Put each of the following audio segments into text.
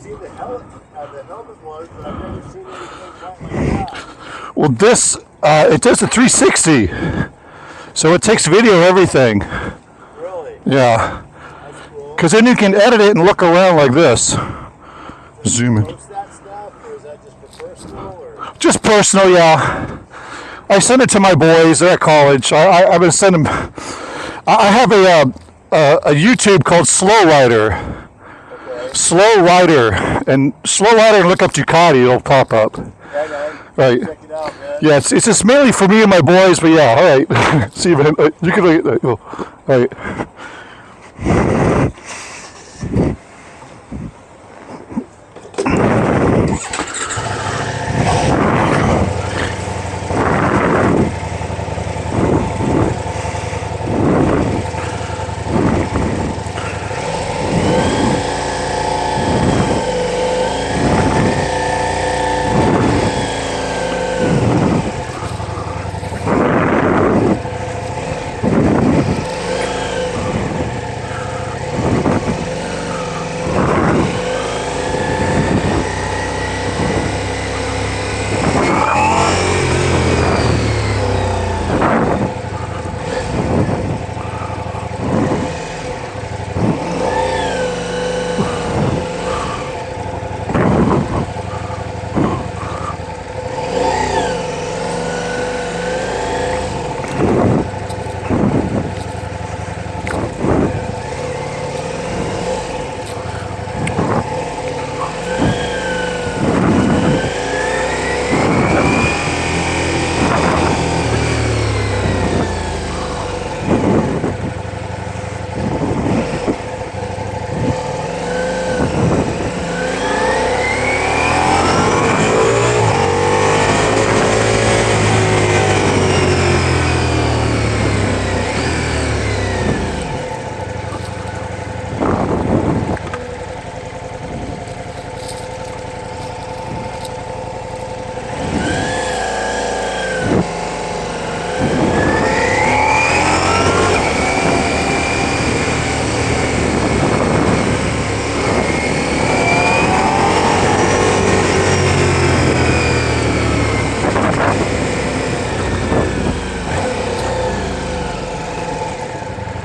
seen the helmet ones, but I've never seen anything quite like that. Well, this, it does the 360. So it takes video everything. Really? Yeah. That's cool. Because then you can edit it and look around like this. Zoom in. Post that stuff, or is that just for personal? Or? Just personal, yeah. I send it to my boys. They're at college. I've been sending. I have a YouTube called Slow Rider. Okay. Slow Rider, and Slow Rider, and look up Ducati. It'll pop up. Right on. Right. Check it out, man. Yeah, it's just mainly for me and my boys, but yeah. All right. See you, man. You can look at that. Oh, all right.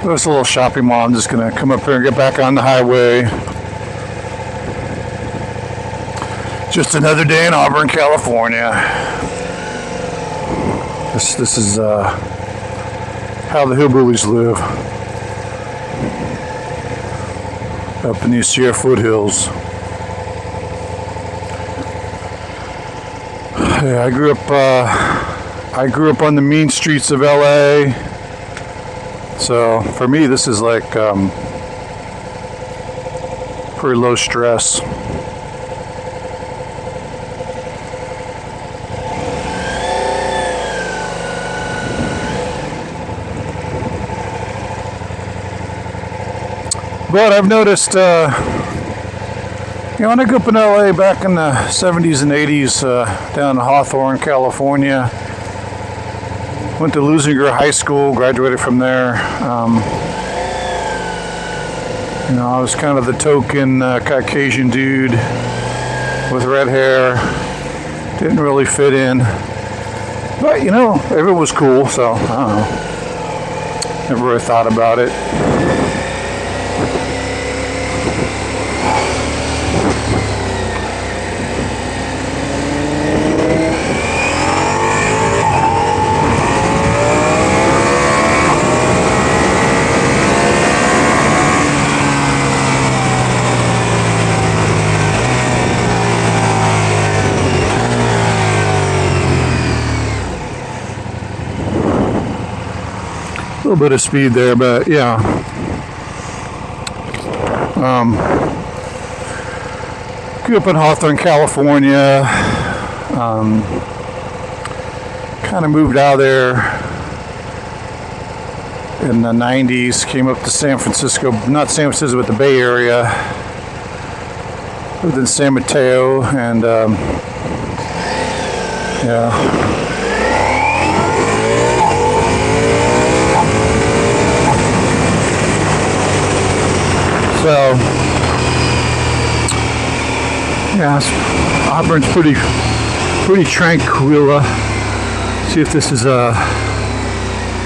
This little shopping mall. I'm just gonna come up here and get back on the highway. Just another day in Auburn, California. This is how the hillbillies live up in these Sierra foothills. Yeah, I grew up on the mean streets of LA. So for me, this is like pretty low stress. But I've noticed, when I grew up in LA back in the 70s and 80s, down in Hawthorne, California. Went to Lusinger High School, graduated from there. I was kind of the token Caucasian dude with red hair. Didn't really fit in. But, everyone was cool, so I don't know. Never really thought about it. A little bit of speed there, but yeah. Grew up in Hawthorne, California. Kind of moved out of there in the 90s. Came up to San Francisco, not San Francisco, but the Bay Area. Lived in San Mateo, and yeah. So, Yeah, Auburn's pretty tranquila. See if this is a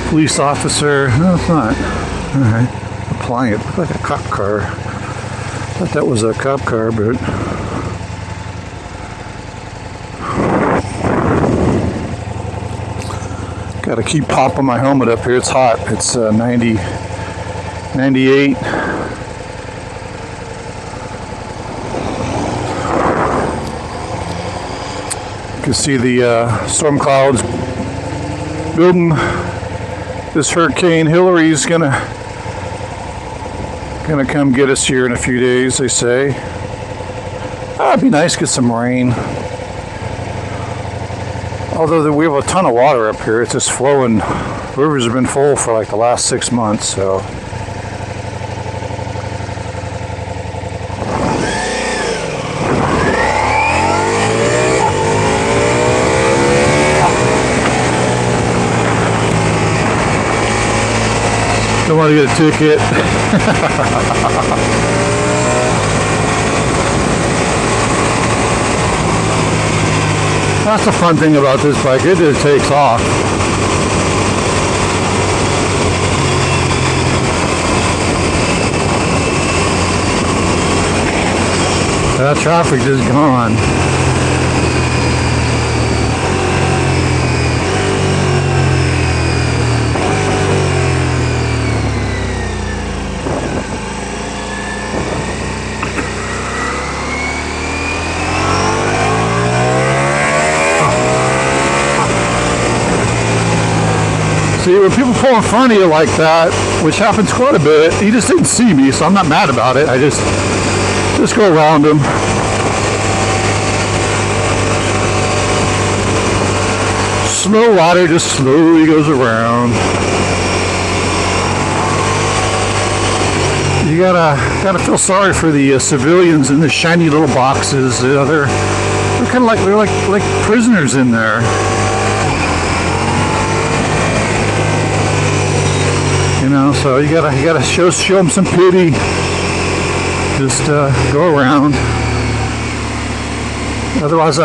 police officer. No, it's not. All right, applying it. Looks like a cop car. Thought that was a cop car, but got to keep popping my helmet up here. It's hot. It's 90, 98. You can see the storm clouds building. This Hurricane Hillary's gonna come get us here in a few days, they say. It'd be nice to get some rain. Although we have a ton of water up here, it's just flowing. Rivers have been full for like the last 6 months, so. Don't want to get a ticket. That's the fun thing about this bike. It just takes off. That traffic is gone. See, when people pull in front of you like that, which happens quite a bit, he just didn't see me, so I'm not mad about it. I just go around him. Slow rider just slowly goes around. You gotta feel sorry for the civilians in the shiny little boxes. You know, they're kind of like like prisoners in there. You know, so you gotta show them some pity. Just go around. Otherwise,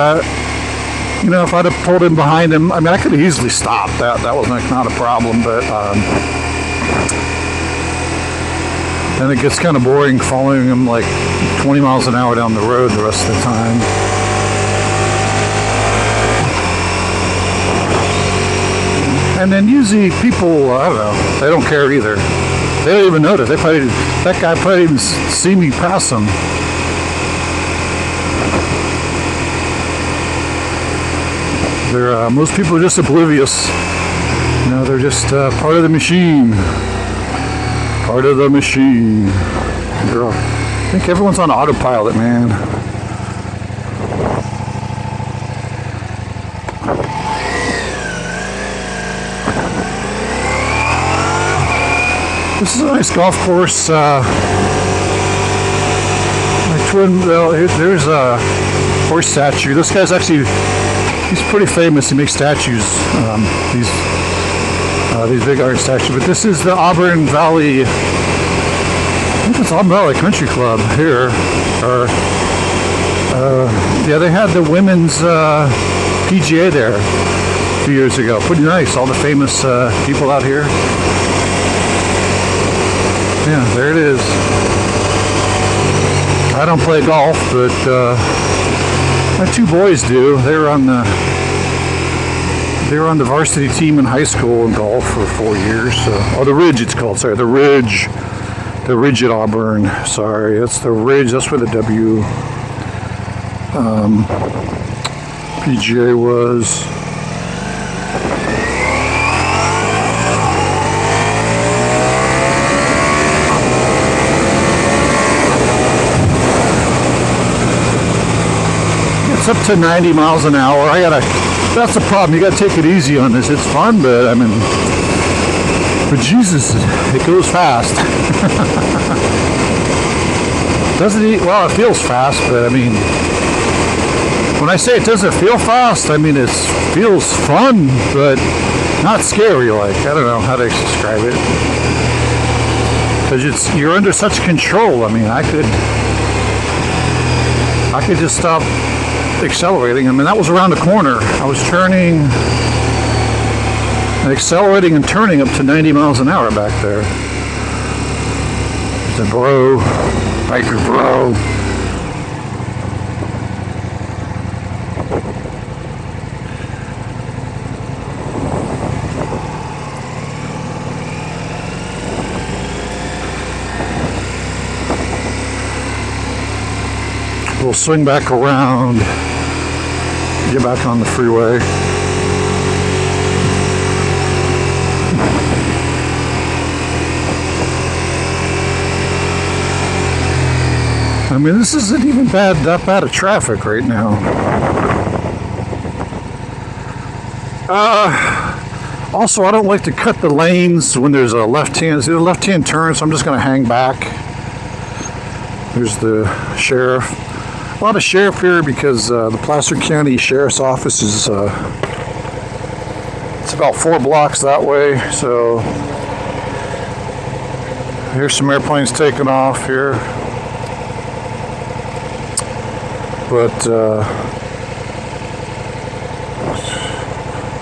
you know, if I'd have pulled in behind him, I mean, I could have easily stopped. That was not a problem, but then it gets kind of boring following him like 20 miles an hour down the road the rest of the time. And then usually people, I don't know, they don't care either. They don't even notice. That guy probably didn't even see me pass them. Most people are just oblivious. You know, they're just part of the machine. Part of the machine. I think everyone's on autopilot, man. This is a nice golf course. My twin, there's a horse statue. This guy's actually, he's pretty famous. He makes statues, these big art statues. But this is the Auburn Valley, I think it's Auburn Valley Country Club here. Yeah, they had the women's PGA there a few years ago. Pretty nice. All the famous people out here. Yeah, there it is. I don't play golf, but my two boys do. They were on the varsity team in high school in golf for 4 years. Oh, the Ridge it's called. Sorry, the Ridge at Auburn. Sorry, that's the Ridge. That's where the PGA was. Up to 90 miles an hour. That's the problem. You gotta take it easy on this. It's fun, but I mean, but Jesus, it goes fast. Doesn't it? Well, it feels fast, but I mean, when I say it doesn't feel fast, I mean it feels fun, but not scary. Like, I don't know how to describe it, because you're under such control. I mean, I I could just stop accelerating. I mean, that was around the corner. I was turning and accelerating and turning up to 90 miles an hour back there. The bro, biker bro. We'll swing back around, get back on the freeway. I mean, this isn't even that bad of traffic right now. Also, I don't like to cut the lanes when there's a left-hand turn, so I'm just going to hang back. There's the sheriff. A lot of sheriff here because the Placer County Sheriff's Office is it's about 4 blocks that way. So here's some airplanes taking off here. But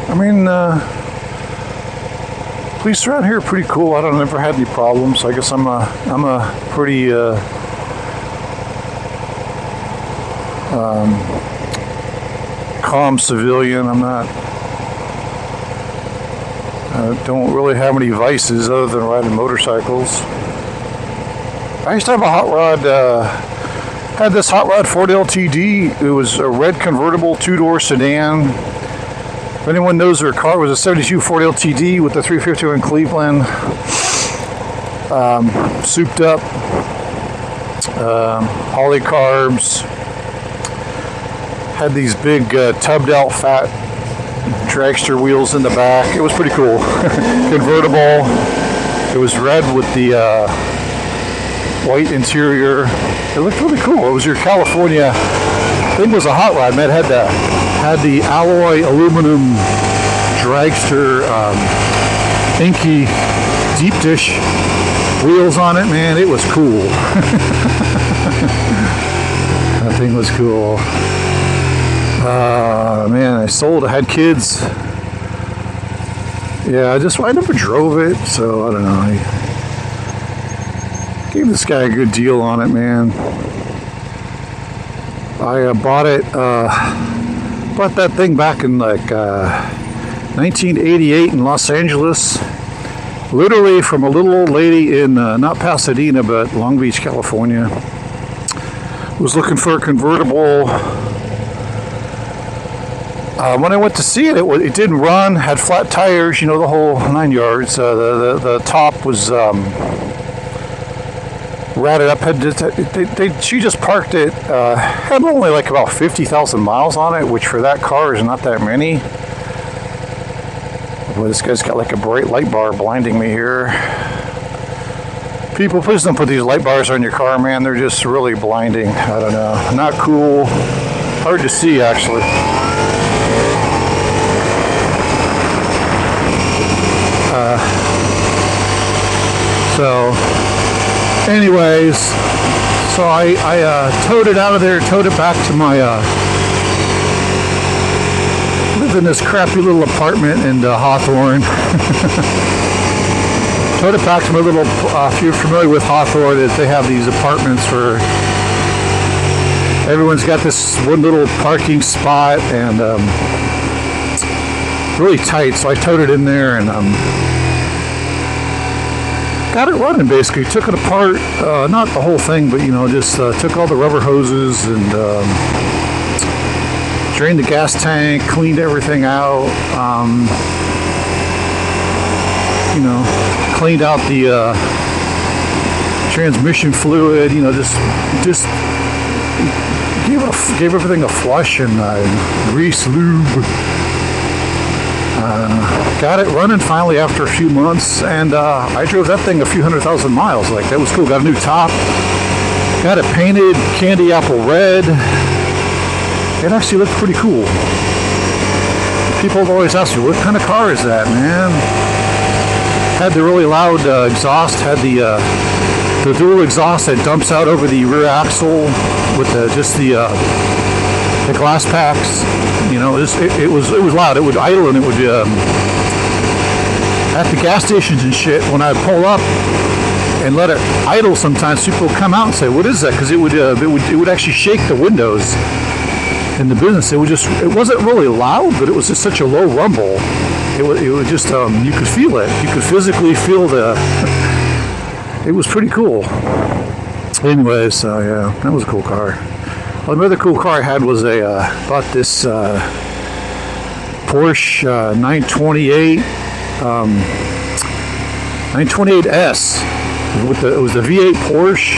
I mean, police around here are pretty cool. I don't never had any problems. I guess I'm a pretty calm civilian. I don't really have any vices other than riding motorcycles. I used to have a hot rod. Had this hot rod Ford LTD. It was a red convertible 2-door sedan. If anyone knows their car, it was a 72 Ford LTD with the 350 in Cleveland. Souped up. Polycarbs. Had these big tubbed out fat dragster wheels in the back. It was pretty cool. Convertible. It was red with the white interior. It looked really cool. It was your California, I think it was a hot rod, man. It had the alloy aluminum dragster inky deep dish wheels on it, man. It was cool. That thing was cool. Man, I had kids. Yeah, I never drove it, so I don't know. I gave this guy a good deal on it, man. I bought that thing back in like 1988 in Los Angeles. Literally from a little old lady in not Pasadena, but Long Beach, California. Was looking for a convertible. When I went to see it, it didn't run, had flat tires, you know, the whole 9 yards. The top was ratted up. She just parked it. Had only like about 50,000 miles on it, which for that car is not that many. Boy, this guy's got like a bright light bar blinding me here. People, please don't put these light bars on your car, man. They're just really blinding. I don't know. Not cool. Hard to see, actually. So, anyways, so I towed it out of there, towed it back to my, live in this crappy little apartment in Hawthorne. Towed it back to my little, if you're familiar with Hawthorne, they have these apartments where everyone's got this one little parking spot and really tight, so I towed it in there and got it running basically. Took it apart, not the whole thing, but you know, just took all the rubber hoses and drained the gas tank, cleaned everything out, you know, cleaned out the transmission fluid, you know, just gave everything a flush and grease, lube. Got it running finally after a few months, and I drove that thing a few 100,000 miles. Like, that was cool. Got a new top, got it painted candy apple red. It actually looked pretty cool. People have always asked me, what kind of car is that, man? Had the really loud exhaust, had the the dual exhaust that dumps out over the rear axle with the glass packs. You know, it was loud. It would idle, and it would at the gas stations and shit. When I pull up and let it idle, sometimes people would come out and say, "What is that?" Because it would actually shake the windows in the business. It wasn't really loud, but it was just such a low rumble. It was just you could feel it. You could physically feel it was pretty cool. Anyways, yeah, that was a cool car. Well, the other cool car I had was bought this Porsche 928S. It was the V8 Porsche.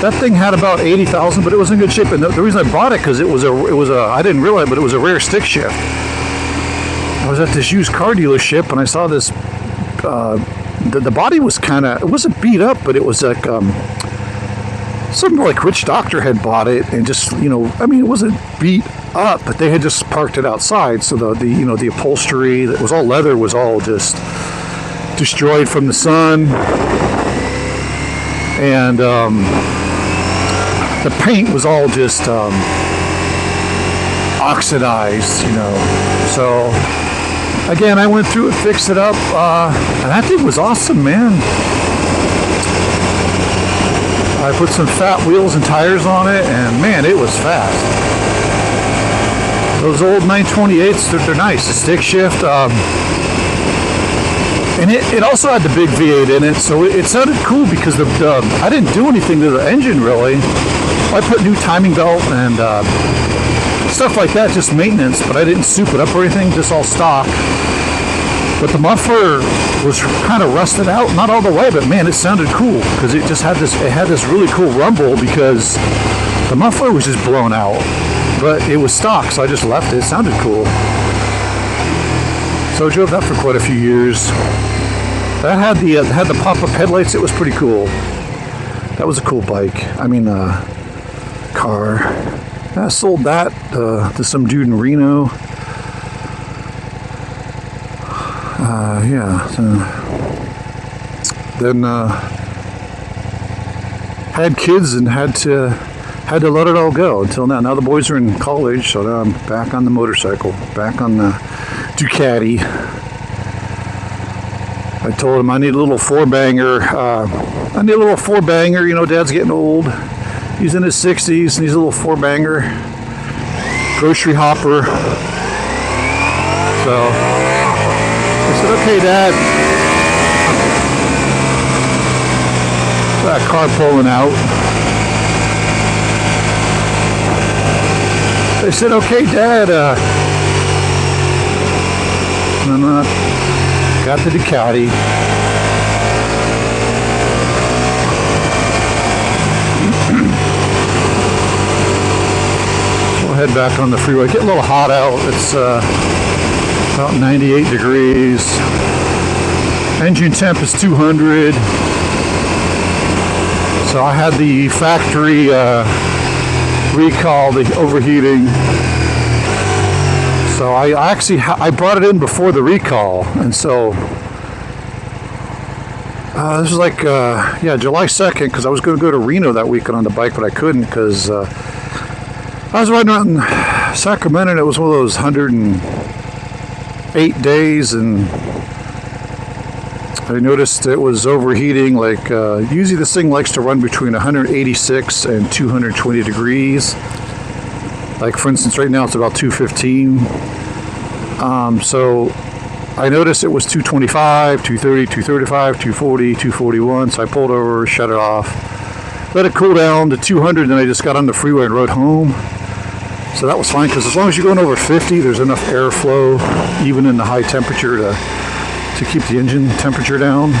That thing had about 80,000, but it was in good shape. And the reason I bought it because it was a I didn't realize, but it was a rare stick shift. I was at this used car dealership and I saw this. The body was it wasn't beat up, but it was like something like Rich Doctor had bought it and just, you know, I mean, it wasn't beat up, but they had just parked it outside. So the upholstery that was all leather was all just destroyed from the sun, and the paint was all just oxidized, you know. So again, I went through it, fixed it up, and that thing was awesome, man. I put some fat wheels and tires on it, and man, it was fast. Those old 928s, they're nice. The stick shift, and it also had the big V8 in it, so it sounded cool because I didn't do anything to the engine really. I put new timing belt and stuff like that, just maintenance, but I didn't soup it up or anything, just all stock. But the muffler was kind of rusted out, not all the way, but man, it sounded cool because it just had this really cool rumble because the muffler was just blown out, but it was stock, so I just left it. It sounded cool. So I drove that for quite a few years. That had the pop-up headlights. It was pretty cool. That was a cool bike. I mean, car. I sold that to some dude in Reno. Yeah. So then had kids and had to let it all go until now. Now the boys are in college, so now I'm back on the motorcycle, back on the Ducati. I told him I need a little four-banger. You know, Dad's getting old. He's in his 60s and he's a little four-banger. Grocery hopper. So I said, okay, Dad. That car pulling out. They said, okay, Dad. Got the Ducati. We'll head back on the freeway. Get a little hot out. It's about 98 degrees. Engine temp is 200. So I had the factory recall, the overheating. So I actually I brought it in before the recall, and so this was like July 2nd, because I was going to go to Reno that weekend on the bike, but I couldn't because I was riding around in Sacramento, and it was one of those 108 days, and I noticed it was overheating. Like usually this thing likes to run between 186 and 220 degrees. Like for instance, right now it's about 215. So I noticed it was 225, 230, 235, 240, 241. So I pulled over, shut it off, let it cool down to 200, and then I just got on the freeway and rode home. So that was fine, because as long as you're going over 50, there's enough airflow, even in the high temperature, to keep the engine temperature down.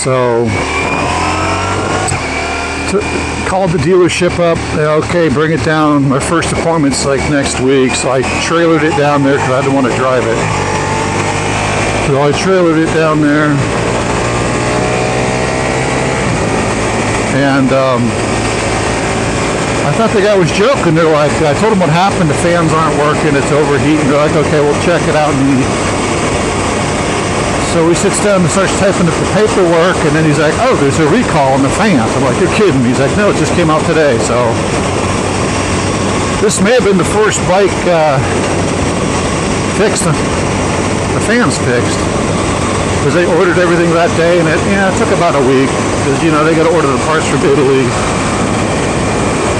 So called the dealership up. Okay, bring it down. My first appointment's like next week, so I trailered it down there because I didn't want to drive it. So I trailered it down there, and I thought the guy was joking. They're like, I told him what happened. The fans aren't working. It's overheating. They're like, okay, we'll check it out. So he sits down and starts typing up the paperwork, and then he's like, oh, there's a recall on the fans. I'm like, you're kidding me. He's like, no, it just came out today. So this may have been the first bike fixed, the fans fixed, because they ordered everything that day, and it took about a week, because, you know, they got to order the parts from Italy,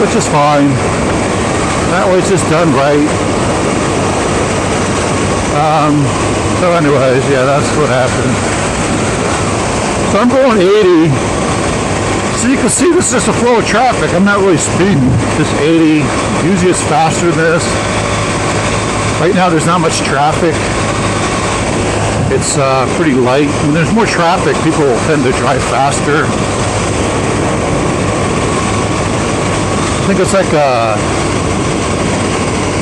which is fine. That way it's just done right. So anyways, yeah, that's what happened. So I'm going 80. So you can see this is just a flow of traffic. I'm not really speeding. Just 80. Usually it's faster than this. Right now there's not much traffic. It's pretty light. When there's more traffic, people tend to drive faster. I think it's like a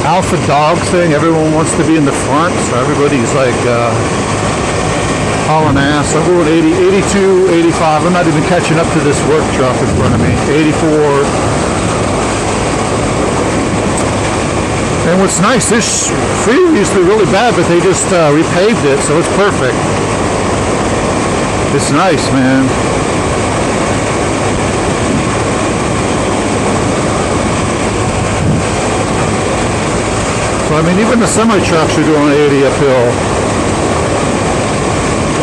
alpha dog thing. Everyone wants to be in the front, so everybody's like hauling ass. I'm going 80, 82, 85. I'm not even catching up to this work truck in front of me. 84. And what's nice, this freeway used to be really bad, but they just repaved it, so it's perfect. It's nice, man. So I mean, even the semi-trucks are going 80 uphill.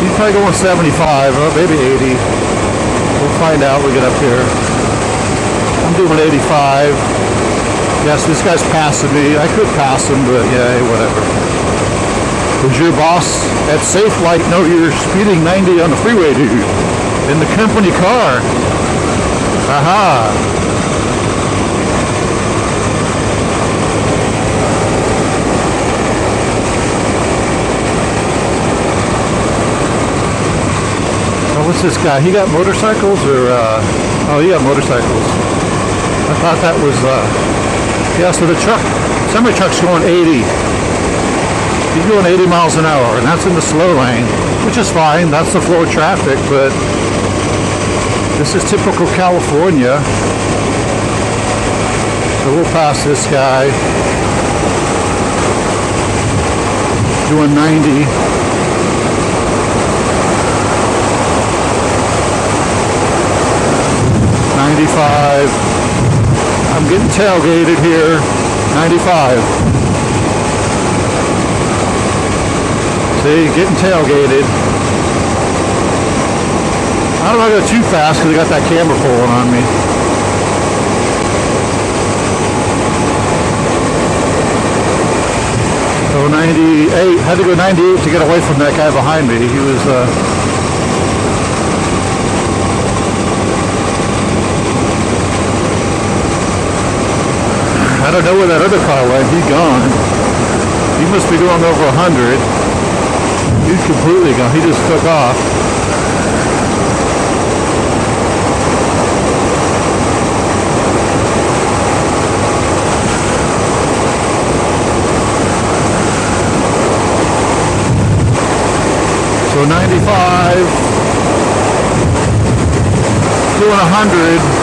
He's probably going 75, or maybe 80. We'll find out when we get up here. I'm doing 85. Yes, this guy's passing me. I could pass him, but yeah, whatever. Was your boss at Safe Light? No, you're speeding 90 on the freeway, dude. In the company car. Aha. What's this guy? He got motorcycles or, oh, he got motorcycles. I thought that was, yeah, so the truck, semi-truck's going 80. He's going 80 miles an hour, and that's in the slow lane, which is fine. That's the flow of traffic, but this is typical California. So we'll pass this guy. Doing 90. 95. I'm getting tailgated here. 95. See, getting tailgated. I don't want to go too fast because I got that camera pulling on me. So 98. Had to go 98 to get away from that guy behind me. He was I don't know where that other car went. He's gone. He must be going over 100. He's completely gone. He just took off. So 95. Doing 100.